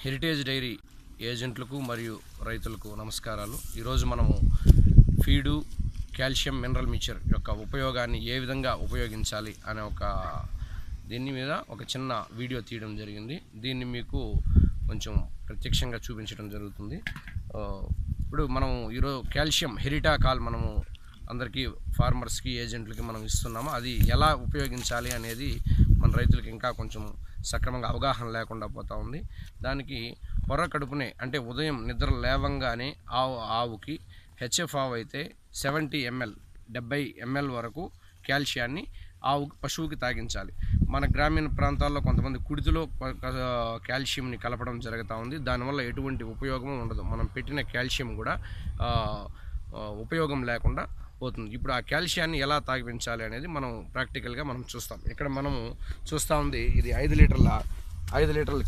Heritage dairy ఏజెంట్లకు మరియు రైతులకు నమస్కారాలు. ఈరోజు మనము ఫీడు కాల్షియం మినరల్ మిక్చర్ యొక్క ఉపయోగాన్ని ఏ విధంగా ఉపయోగించాలి అనే దీని మీద ఒక చిన్న వీడియో తీయడం జరిగింది. దీన్ని మీకు కొంచెం ప్రత్యక్షంగా చూపించడం జరుగుతుంది. ఇప్పుడు మనం ఈరోజు కాల్షియం హెరిటాకాల్ మనము అందరికీ ఫార్మర్స్కి ఏజెంట్లకి మనం ఇస్తున్నాము. అది ఎలా ఉపయోగించాలి అనేది మన రైతులకి ఇంకా కొంచెం సక్రమంగా అవగాహన లేకుండా పోతూ ఉంది. దానికి పొర కడుపునే అంటే ఉదయం నిద్ర లేవంగానే ఆవుకి హెచ్ఎఫ్ ఆవు అయితే 70 ml వరకు కాల్షియాన్ని పశువుకి తాగించాలి. మన గ్రామీణ ప్రాంతాల్లో కొంతమంది కుడితిలో కాల్షియంని కలపడం జరుగుతూ ఉంది. దానివల్ల ఎటువంటి ఉపయోగం ఉండదు. మనం పెట్టిన కాల్షియం కూడా ఉపయోగం లేకుండా పోతుంది. ఇప్పుడు ఆ కాల్షియాన్ని ఎలా తాగించాలి అనేది మనం ప్రాక్టికల్గా మనం చూస్తాం. ఇక్కడ మనము చూస్తూ ఉంది, ఇది 5 లీటర్ల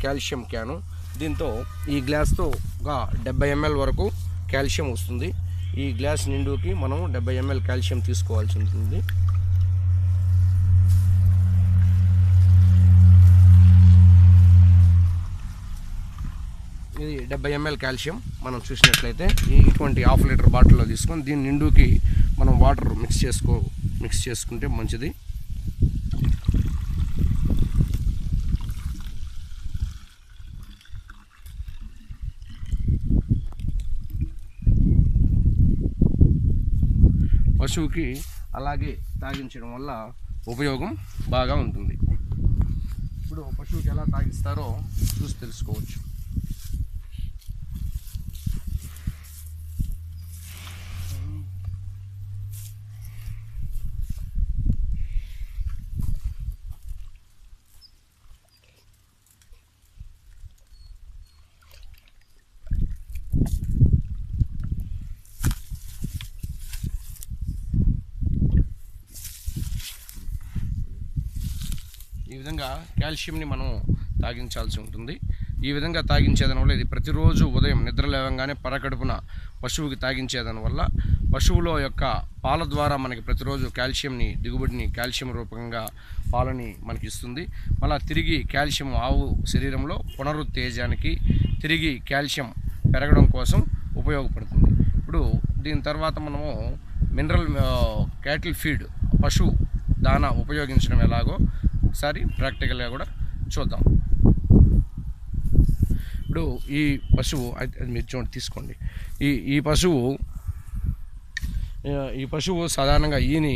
కాల్షియం క్యాను. దీంతో ఈ గ్లాస్తో ఒక 70 ml వరకు కాల్షియం వస్తుంది. ఈ గ్లాస్ నిండుకి మనం 70 ml కాల్షియం తీసుకోవాల్సి ఉంటుంది. ఇది 70 ml కాల్షియం మనం చూసినట్లయితే ఇటువంటి 1/2 లీటర్ బాటిల్లో తీసుకొని దీని నిండుకి మనం వాటర్ మిక్స్ చేసుకుంటే మంచిది. పశువుకి అలాగే తాగించడం వల్ల ఉపయోగం బాగా ఉంటుంది. ఇప్పుడు పశువుకి ఎలా తాగిస్తారో చూసి తెలుసుకోవచ్చు. ఈ విధంగా కాల్షియంని మనం తాగించాల్సి ఉంటుంది. ఈ విధంగా తాగించేదాని వల్ల ఇది ప్రతిరోజు ఉదయం నిద్ర లేవగానే పరకడుపున పశువుకి తాగించేదాని వల్ల పశువులో యొక్క పాల ద్వారా మనకి ప్రతిరోజు దిగుబడిని కాల్షియం రూపంగా పాలని మనకి ఇస్తుంది. మళ్ళీ తిరిగి కాల్షియం ఆవు శరీరంలో పునరుత్తేజానికి తిరిగి కాల్షియం పెరగడం కోసం ఉపయోగపడుతుంది. ఇప్పుడు దీని తర్వాత మనము క్యాటిల్ ఫీడ్ పశువు దానా ఉపయోగించడం ఎలాగో ఒకసారి ప్రాక్టికల్గా కూడా చూద్దాం. ఇప్పుడు ఈ పశువు మీరు చూడండి, తీసుకోండి. ఈ పశువు సాధారణంగా ఈని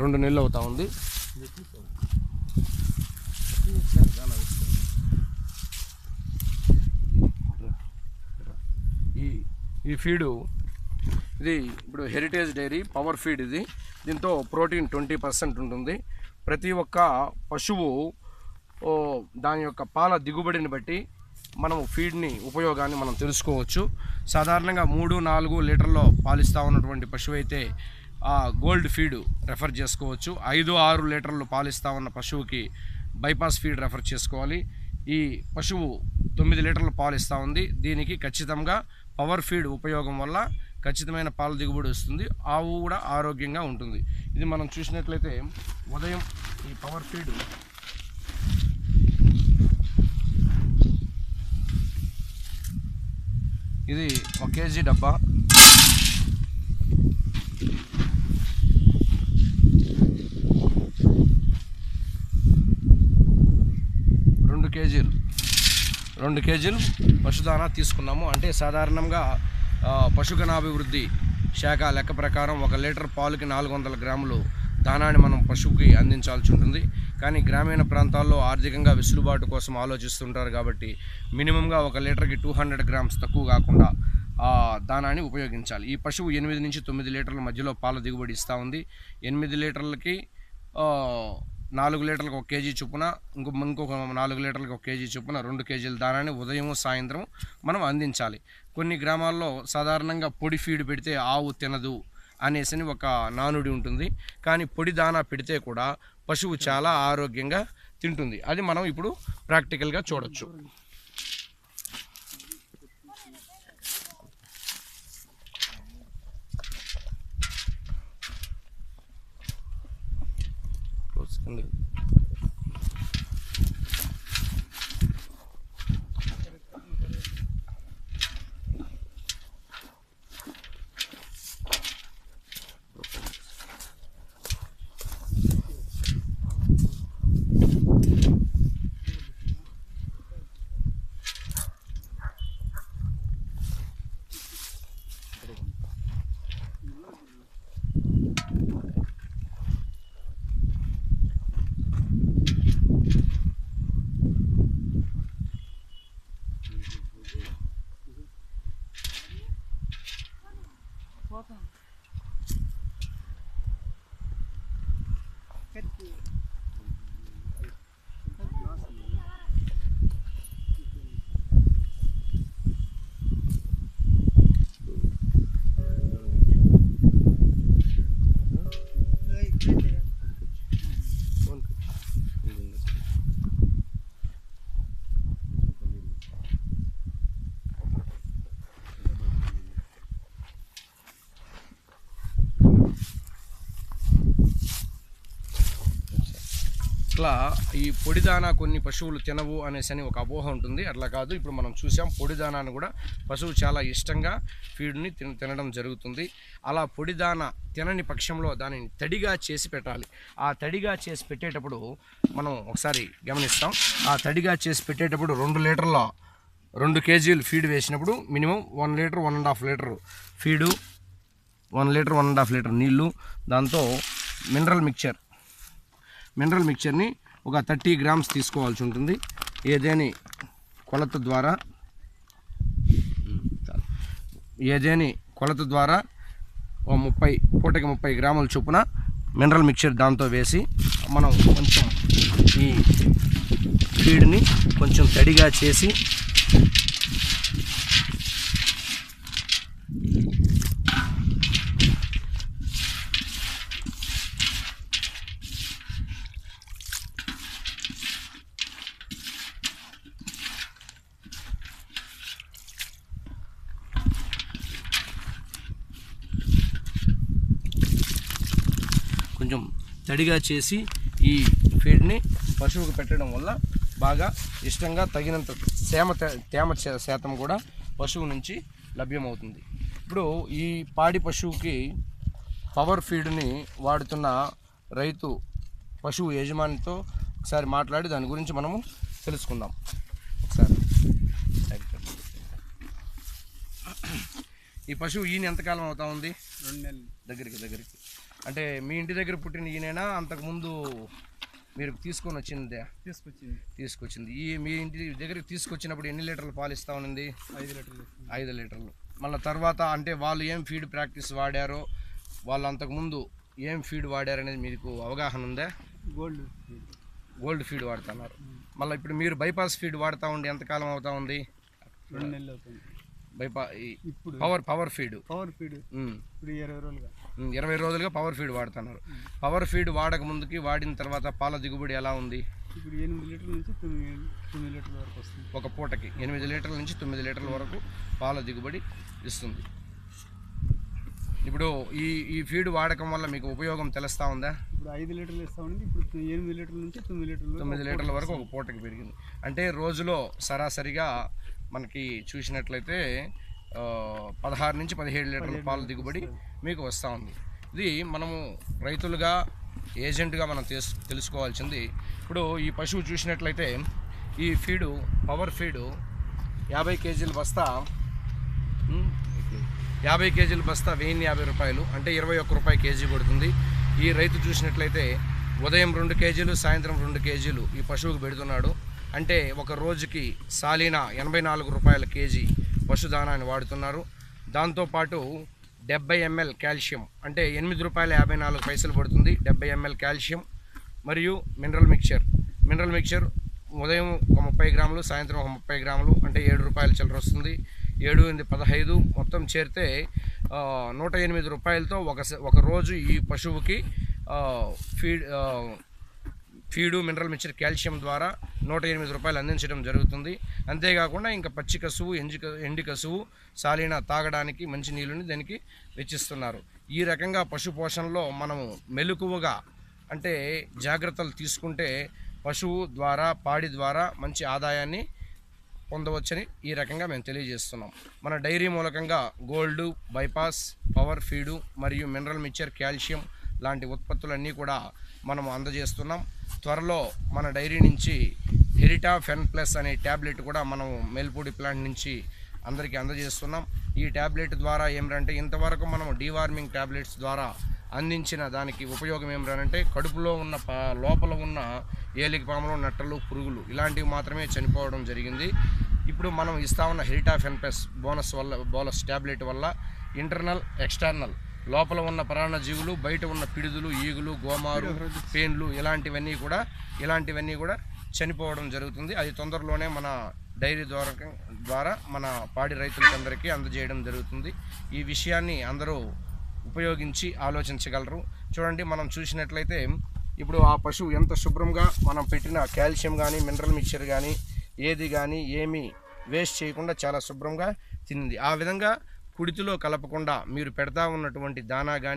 2 నెలలు అవుతా ఉంది. ఈ ఫీడు ఇది ఇప్పుడు హెరిటేజ్ డైరీ పవర్ ఫీడ్. దీంతో ప్రోటీన్ 20% ఉంటుంది. ప్రతి ఒక్క పశువు దాని యొక్క పాల దిగుబడిని బట్టి మనం ఫీడ్ని ఉపయోగాన్ని మనం తెలుసుకోవచ్చు. సాధారణంగా 3-4 లీటర్లో పాలిస్తూ ఉన్నటువంటి పశువు అయితే గోల్డ్ ఫీడ్ రెఫర్ చేసుకోవచ్చు. 5-6 లీటర్లు పాలిస్తూ ఉన్న పశువుకి బైపాస్ ఫీడ్ రెఫర్ చేసుకోవాలి. ఈ పశువు 9 లీటర్లు పాలు ఇస్తూ ఉంది. దీనికి ఖచ్చితంగా పవర్ ఫీడ్ ఉపయోగం వల్ల ఖచ్చితమైన పాల దిగుబడి వస్తుంది. ఆవు కూడా ఆరోగ్యంగా ఉంటుంది. ఇది మనం చూసినట్లయితే ఉదయం ఈ పవర్ ఫీడ్ ఇది 1 kg డబ్బా. రెండు కేజీలు పశుదానా తీసుకున్నాము. అంటే సాధారణంగా పశుగణాభివృద్ధి శాఖ లెక్క ప్రకారం 1 లీటర్ పాలుకి 400 గ్రాములు దానాన్ని మనం పశువుకి అందించాల్సి ఉంటుంది. కానీ గ్రామీణ ప్రాంతాల్లో ఆర్థికంగా వెసులుబాటు కోసం ఆలోచిస్తుంటారు కాబట్టి మినిమంగా 1 లీటర్కి 200 గ్రామ్స్ తక్కువ కాకుండా దానాన్ని ఉపయోగించాలి. ఈ పశువు 8 నుంచి 9 లీటర్ల మధ్యలో పాల దిగుబడి ఇస్తూ ఉంది. 8 లీటర్లకి 4 లీటర్లకు 1 kg చొప్పున, ఇంకొక 4 లీటర్లకు 1 kg చొప్పున 2 kgల దానాన్ని ఉదయం సాయంత్రం మనం అందించాలి. కొన్ని గ్రామాల్లో సాధారణంగా పొడి ఫీడ్ పెడితే ఆవు తినదు అనేసి ఒక నానుడి ఉంటుంది. కానీ పొడి దానా పెడితే కూడా పశువు చాలా ఆరోగ్యంగా తింటుంది. అది మనం ఇప్పుడు ప్రాక్టికల్గా చూడొచ్చు. అసలు ఈ పొడి దానా కొన్ని పశువులు తినవు అనేసి ఒక అపోహ ఉంటుంది. అట్లా కాదు. ఇప్పుడు మనం చూసాం పొడి దానాను కూడా పశువు చాలా ఇష్టంగా ఫీడ్ని తినడం జరుగుతుంది. అలా పొడి దానా తినని పక్షంలో దానిని తడిగా చేసి పెట్టాలి. ఆ తడిగా చేసి పెట్టేటప్పుడు మనం ఒకసారి గమనిస్తాం. ఆ తడిగా చేసి పెట్టేటప్పుడు 2 కేజీలు ఫీడ్ వేసినప్పుడు minimum 1 litre 1.5 litre feed, 1 litre 1.5 litre నీళ్ళు, దాంతో మినరల్ మిక్చర్ని ఒక 30 గ్రామ్స్ తీసుకోవాల్సి ఉంటుంది. ఏదేని కొలత ద్వారా పూటకి 30 గ్రాముల చొప్పున మినరల్ మిక్చర్ దాంతో వేసి మనం కొంచెం ఈ ఫీడ్ని కొంచెం తడిగా చేసి ఈ ఫీడ్ని పశువుకు పెట్టడం వల్ల బాగా ఇష్టంగా తగినంత తేమ శాతం కూడా పశువు నుంచి లభ్యమవుతుంది. ఇప్పుడు ఈ పాడి పశువుకి పవర్ ఫీడ్ని వాడుతున్న రైతు పశువు యజమానితో ఒకసారి మాట్లాడి దాని గురించి మనము తెలుసుకుందాం. ఒకసారి ఈ పశువు ఈయన ఎంతకాలం అవుతా ఉంది? 2 నెలలు దగ్గరికి. అంటే మీ ఇంటి దగ్గర పుట్టిన ఈయనైనా అంతకుముందు మీరు తీసుకొచ్చింది? ఈ మీ ఇంటి దగ్గరికి తీసుకొచ్చినప్పుడు ఎన్ని లీటర్లు పాలు ఇస్తా ఉంది? 5 లీటర్లు. మళ్ళీ తర్వాత అంటే వాళ్ళు ఏం ఫీడ్ ప్రాక్టీస్ వాడారో, వాళ్ళు అంతకుముందు ఏం ఫీడ్ వాడారనేది మీకు అవగాహన ఉందా? గోల్డ్ ఫీడ్ వాడుతున్నారు. మళ్ళీ ఇప్పుడు మీరు బైపాస్ ఫీడ్ వాడుతూ ఉండి ఎంతకాలం అవుతా ఉంది? 2 నెలలు అవుతుంది. పవర్ ఫీడ్ ఇప్పుడు 20 రోజులుగా పవర్ ఫీడ్ వాడుతున్నారు. పవర్ ఫీడ్ వాడక ముందుకి వాడిన తర్వాత పాల దిగుబడి ఎలా ఉంది? ఇప్పుడు 8 లీటర్ల నుంచి 9 లీటర్ల వరకు వస్తుంది. ఒక పూటకి 8 లీటర్ల నుంచి 9 లీటర్ల వరకు పాల దిగుబడి ఇస్తుంది. ఇప్పుడు ఈ ఫీడ్ వాడకం వల్ల మీకు ఉపయోగం తెలుస్తూ ఉందా? ఇప్పుడు 5 లీటర్లు ఇస్తా ఉంది. ఇప్పుడు 8 లీటర్ల నుంచి 9 లీటర్ల వరకు ఒక పూటకి పెరిగింది. అంటే రోజులో సరాసరిగా మనకి చూసినట్లయితే 16 నుంచి 17 లీటర్ల పాల దిగుబడి మీకు వస్తూ ఉంది. ఇది మనము రైతులుగా ఏజెంట్గా మనం తెలుసుకోవాల్సింది. ఇప్పుడు ఈ పశువు చూసినట్లయితే ఈ ఫీడు పవర్ ఫీడు 50 కేజీల బస్తా 1050 రూపాయలు, అంటే 21 రూపాయి కేజీ పడుతుంది. ఈ రైతు చూసినట్లయితే ఉదయం 2 కేజీలు, సాయంత్రం 2 కేజీలు ఈ పశువుకు పెడుతున్నాడు. అంటే ఒక రోజుకి సాలీనా 84 రూపాయల కేజీ పశుదానాన్ని వాడుతున్నారు. దాంతోపాటు 70 ml కాల్షియం, అంటే 8 రూపాయల 54 పైసలు పడుతుంది 70 ml కాల్షియం. మరియు మినరల్ మిక్చర్ ఉదయం ఒక 30 గ్రాములు, సాయంత్రం ఒక 30 గ్రాములు, అంటే 7 రూపాయల చిల్లర వస్తుంది. 7 × 15 మొత్తం చేరితే 108 రూపాయలతో ఒక రోజు ఈ పశువుకి ఫీడు మినరల్ మిక్చర్ కాల్షియం ద్వారా 108 రూపాయలు అందించడం జరుగుతుంది. అంతేకాకుండా ఇంకా పచ్చి కసువు, ఎండి కసువు, సాలీనా తాగడానికి మంచి నీళ్ళని దానికి వెచ్చిస్తున్నారు. ఈ రకంగా పశు పోషణలో మనము మెలకువగా అంటే జాగ్రత్తలు తీసుకుంటే పశువు ద్వారా, పాడి ద్వారా మంచి ఆదాయాన్ని పొందవచ్చని ఈ రకంగా మేము తెలియజేస్తున్నాం. మన డైరీ మూలకంగా గోల్డ్, బైపాస్, పవర్ ఫీడు మరియు మినరల్ మిక్చర్, కాల్షియం లాంటి ఉత్పత్తులన్నీ కూడా మనము అందజేస్తున్నాం. త్వరలో మన డైరీ నుంచి హెరిటా ఫెన్ ప్లస్ అనే ట్యాబ్లెట్ కూడా మనం మేల్పూడి ప్లాంట్ నుంచి అందరికీ అందజేస్తున్నాం. ఈ ట్యాబ్లెట్ ద్వారా ఏమిటంటే ఇంతవరకు మనం డీవార్మింగ్ ట్యాబ్లెట్స్ ద్వారా అందించిన దానికి ఉపయోగం ఏమిటంటే కడుపులో ఉన్న లోపల ఉన్న ఏలికపాములు, నట్టలు, పురుగులు ఇలాంటివి మాత్రమే చనిపోవడం జరిగింది. ఇప్పుడు మనం ఇస్తా ఉన్న హెరిటా ఫెన్ ప్లస్ బోనస్ ట్యాబ్లెట్ వల్ల ఇంటర్నల్, ఎక్స్టర్నల్ లోపల ఉన్న పరాన్నజీవులు, బయట ఉన్న పిడుదులు, ఈగులు, గోమారు, పేన్లు ఇలాంటివన్నీ కూడా చనిపోవడం జరుగుతుంది. అది తొందరలోనే మన డైరీ ద్వారా మన పాడి రైతులందరికీ అందజేయడం జరుగుతుంది. ఈ విషయాన్ని అందరూ ఉపయోగించి ఆలోచించగలరు. చూడండి, మనం చూసినట్లయితే ఇప్పుడు ఆ పశువు ఎంత శుభ్రంగా మనం పెట్టిన కాల్షియం కానీ, మినరల్ మిక్చర్ కానీ ఏమీ వేస్ట్ చేయకుండా చాలా శుభ్రంగా తినింది. ఆ విధంగా కుడితిలో కలపకుండా మీరు పెడతా ఉన్నటువంటి దానా కానీ